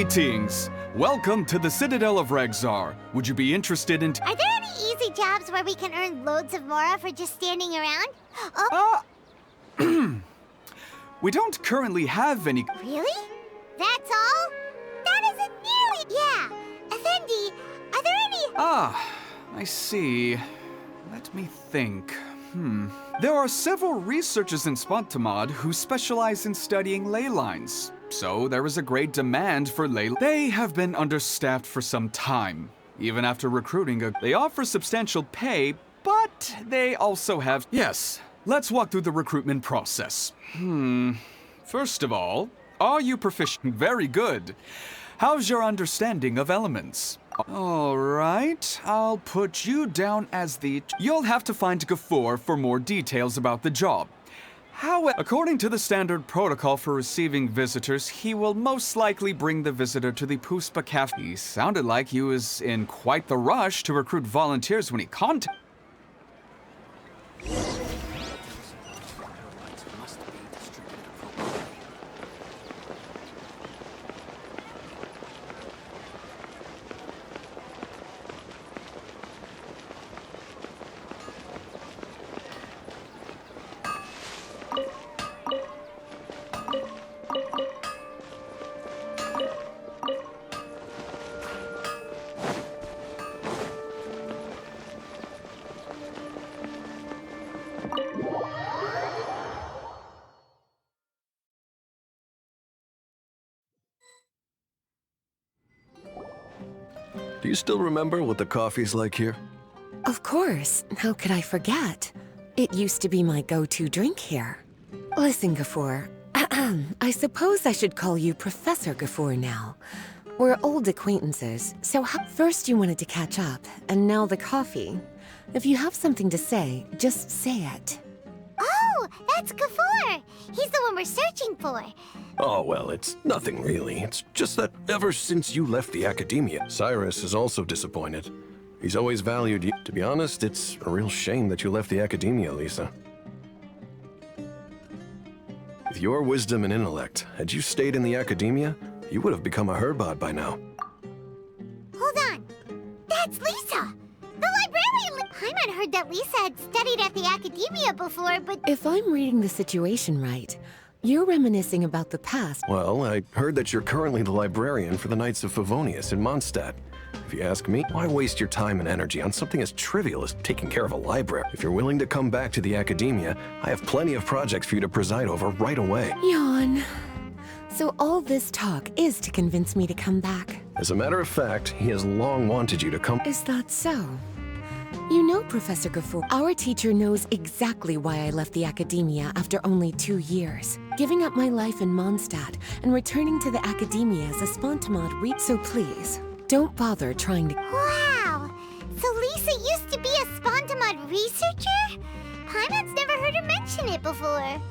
Greetings! Welcome to the Citadel of Regzar. Would you be interested in... Are there any easy jobs where we can earn loads of mora for just standing around? Oh. We don't currently have any... Really? That's all? That isn't nearly... Yeah. Effendi, are there any... Ah, I see. Let me think. There are several researchers in Spontamod who specialize in studying ley lines. So there is a great demand for ley... They have been understaffed for some time. Even after recruiting They offer substantial pay, but they also have... Yes, let's walk through the recruitment process. First of all, are you proficient? Very good. How's your understanding of elements? All right, I'll put you down as the... You'll have to find Gafoor for more details about the job. However, according to the standard protocol for receiving visitors, he will most likely bring the visitor to the Puspa Cafe. He sounded like he was in quite the rush to recruit volunteers when he contacted... Do you still remember what the coffee's like here? Of course. How could I forget? It used to be my go-to drink here. Listen, Gafoor. I suppose I should call you Professor Gafoor now. We're old acquaintances, so first you wanted to catch up, and now the coffee. If you have something to say, just say it. Oh, that's Gafoor! He's the one we're searching for. Oh, well, it's nothing really. It's just that ever since you left the academia, Cyrus is also disappointed. He's always valued you. To be honest, it's a real shame that you left the academia, Lisa. With your wisdom and intellect, had you stayed in the academia, you would have become a Herbad by now. Hold on. That's Lisa! The librarian! Paimon heard that Lisa had studied at the academia before, but... If I'm reading the situation right, you're reminiscing about the past. Well, I heard that you're currently the librarian for the Knights of Favonius in Mondstadt. If you ask me, why waste your time and energy on something as trivial as taking care of a library? If you're willing to come back to the academia, I have plenty of projects for you to preside over right away. Yawn. So all this talk is to convince me to come back. As a matter of fact, he has long wanted you to come. Is that so? You know, Professor Gafoor, our teacher knows exactly why I left the academia after only 2 years. Giving up my life in Mondstadt and returning to the academia as a Spontamod So please, don't bother trying to... Wow! So Lisa used to be a Spontamod researcher? Paimon's never heard her mention it before.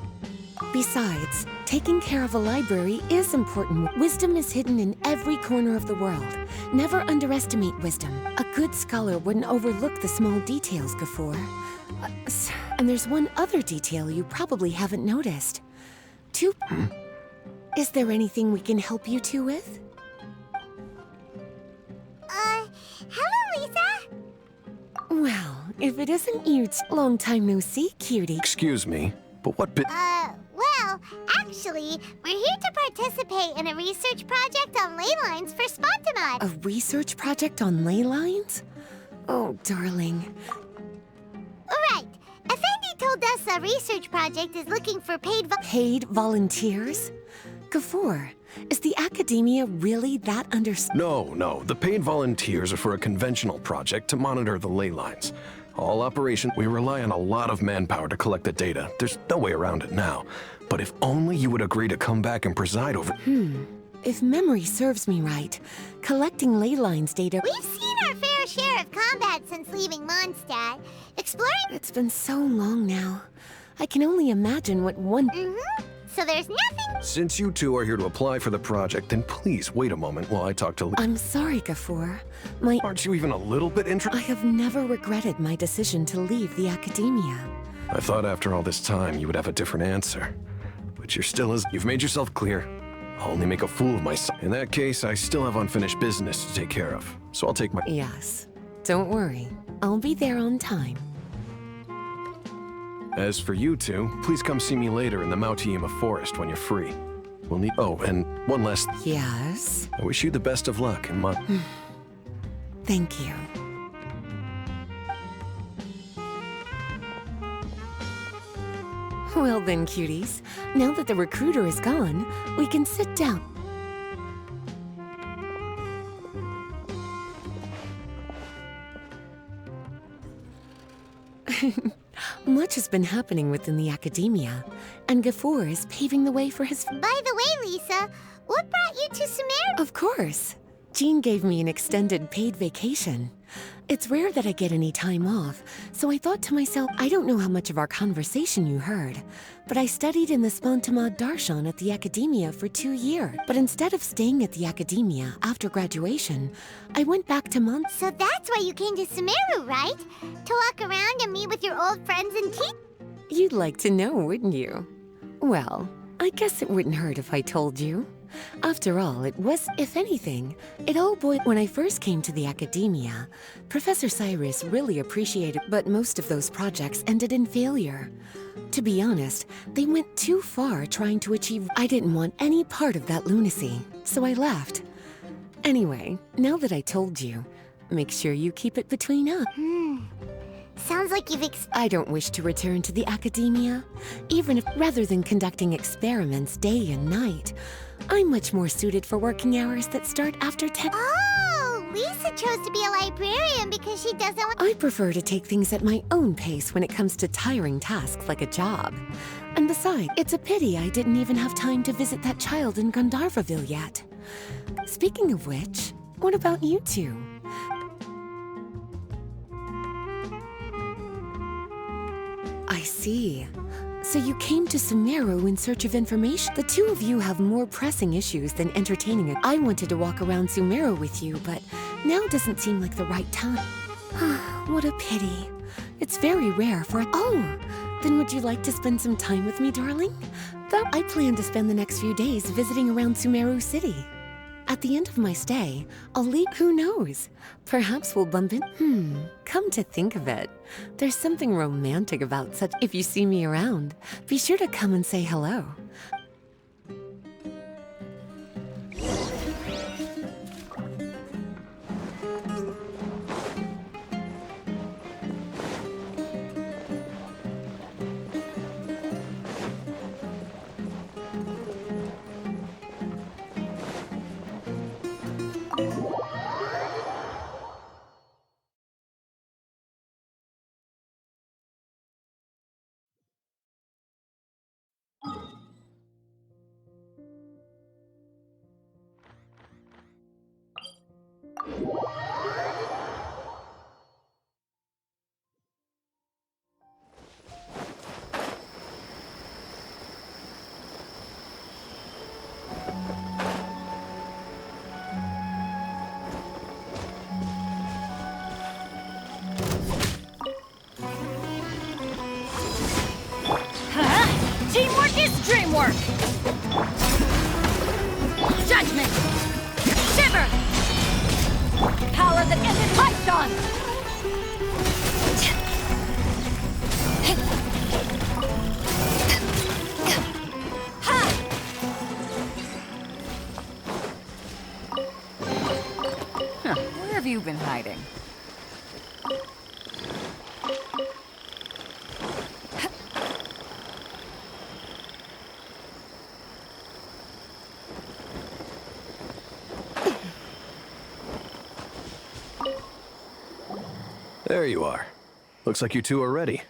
Besides, taking care of a library is important. Wisdom is hidden in every corner of the world. Never underestimate wisdom. A good scholar wouldn't overlook the small details, Gafoor. And there's one other detail you probably haven't noticed. Is there anything we can help you two with? Hello, Lisa? Well, if it isn't you, long time no see, cutie. Excuse me, but what bit... Well, actually, we're here to participate in a research project on ley lines for Spontamod. A research project on ley lines? Oh, darling. Right. Effendi told us a research project is looking for paid volunteers? Gafoor, is the academia really that No. The paid volunteers are for a conventional project to monitor the ley lines. All operation, we rely on a lot of manpower to collect the data. There's no way around it now. But if only you would agree to come back and preside over... If memory serves me right, collecting ley lines data... We've seen our fair share of combat since leaving Mondstadt. Exploring... It's been so long now. I can only imagine what one... So there's nothing... Since you two are here to apply for the project, then please wait a moment while I talk to... I'm sorry, Gafoor. Aren't you even a little bit interested? I have never regretted my decision to leave the academia. I thought after all this time you would have a different answer. But you're still as... You've made yourself clear. I'll only make a fool of myself. In that case, I still have unfinished business to take care of. So I'll take my... Yes. Don't worry. I'll be there on time. As for you two, please come see me later in the Mautiyama forest when you're free. We'll need... Oh, and one last... Yes? I wish you the best of luck in Thank you. Well then, cuties. Now that the recruiter is gone, we can sit down. Much has been happening within the academia, and Gafoor is paving the way for his... By the way, Lisa, what brought you to Sumeru? Of course. Jean gave me an extended paid vacation. It's rare that I get any time off, so I thought to myself, I don't know how much of our conversation you heard, but I studied in the Spantamad Darshan at the academia for 2 years. But instead of staying at the academia after graduation, I went back to So that's why you came to Sumeru, right? To walk around and meet with your old friends and teach? You'd like to know, wouldn't you? Well, I guess it wouldn't hurt if I told you. After all, it was, if anything, it all boiled. When I first came to the academia, Professor Cyrus really appreciated, but most of those projects ended in failure. To be honest, they went too far trying to achieve. I didn't want any part of that lunacy, so I left. Anyway, now that I told you, make sure you keep it between us. Sounds like you've I don't wish to return to the academia, even if rather than conducting experiments day and night. I'm much more suited for working hours that start after 10. Oh, Lisa chose to be a librarian because she doesn't want... I prefer to take things at my own pace when it comes to tiring tasks like a job. And besides, it's a pity I didn't even have time to visit that child in Gandharvaville yet. Speaking of which, what about you two? I see. So you came to Sumeru in search of information? The two of you have more pressing issues than entertaining it. I wanted to walk around Sumeru with you, but now doesn't seem like the right time. What a pity. It's very rare for a... Oh, then would you like to spend some time with me, darling? I plan to spend the next few days visiting around Sumeru City. At the end of my stay, I'll leave. Who knows? Perhaps we'll bump in. Come to think of it, there's something romantic about such. If you see me around, be sure to come and say hello. Teamwork is dreamwork! Judgment! Shiver! Power that can be hyped on! Where have you been hiding? There you are. Looks like you two are ready.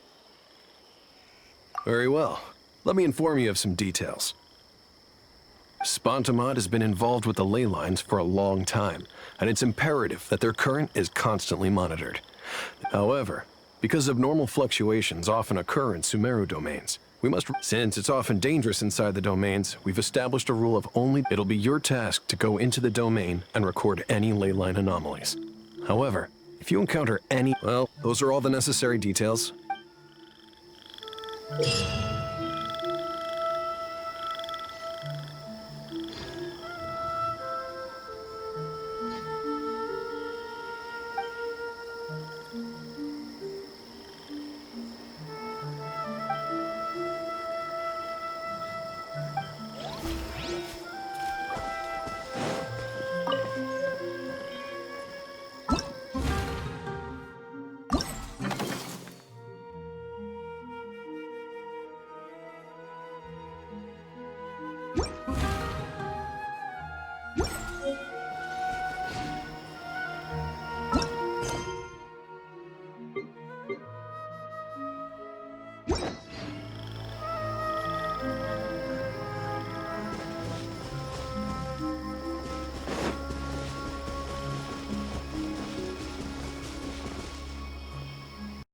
Very well. Let me inform you of some details. Spantamad has been involved with the ley lines for a long time, and it's imperative that their current is constantly monitored. However, because abnormal fluctuations often occur in Sumeru domains, since it's often dangerous inside the domains, we've established a rule of it'll be your task to go into the domain and record any ley line anomalies. However, if you encounter any... Well, those are all the necessary details.